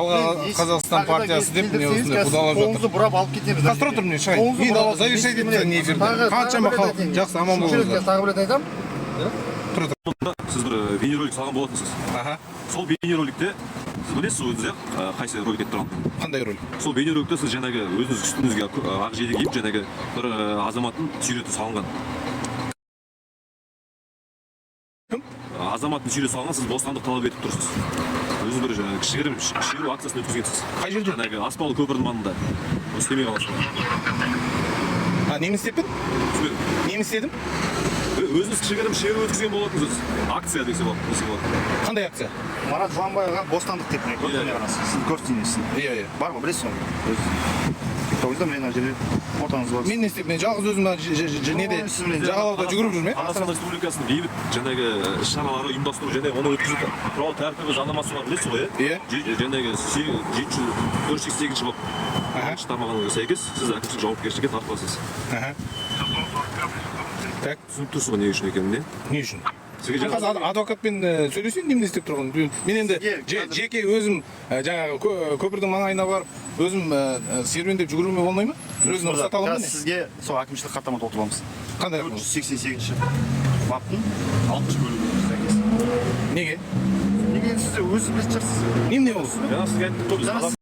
Алға Қазақстан партиясы деп не осындай будалап жатыр. Қолыңызды бұрап алып кетеміз. Қазір тұра тұрмын, шығайын. Мен завершать етсін эфирді. Қаншама халық жақсы аман болыңыздар. Тағы бір айтам. Тұра тұр. Сіз бір бейнеролик салған болатынсыз. Сол бейнероликте сіз білесіз өзіңіз қайсы ролик етіп тұрғанын? Қандай ролик? Сол бейнероликте сіз жаңағы өзіңіз үстіңізге ақ жейде киіп жаңағы бір азаматтың сүйреті салынған. Кім? Азаматтың сүйреті салынған, сіз бостандық талап етіп тұрсыз. Өзіңіз бір кішігірім шеру акциясын өткізгенсіз. Қай жерде? Жаңағы аспалы көпірдің маңында. Істемей қаласыз. Нені істеппін? Нені істедім? Өзіңіз кішігірім шеру өткізген болатынсыз. Акция десе болады. Қандай акция? Марат Жуанбайға бостандық деп не қарасыз. Сіз көрсетейінесіз. Иә. Бар ма, білесіз оны? Тіктокта мен жерде ортаңыз бар. Мен не істеп, мен жалғыз өзім неде жағалауда жүгіріп жүрмін. Қазақстан Республикасының бейбіт жаңағы іс-шаралары ұйымдастыру және оны өткізу туралы тәртібі заңнамасы бар, білесіз ғой, иә? Жаңағы 488 бап тармағына сәйкес сіз әкімшілік жауапкершілікке тартыласыз. Так, түсініп тұрсыз ғой не үшін екенін, не үшін? Қазір адвокатпен сөйлесейін, немен істеп тұрғын. Мен енді жеке өзім жаңағы көпірдің маңайына барып өзім серуендеп жүгіруіме болмай ма? Өзім рұқсат аламын ба не? Сізге сол әкімшілік хаттама толтырамыз. Қандай? 488 баптың 60 бөліміне сәйкес. Неге? Неге сіз өзіңіз білетін шығарсыз. Немене ол? жаңа сізге айттым ғой,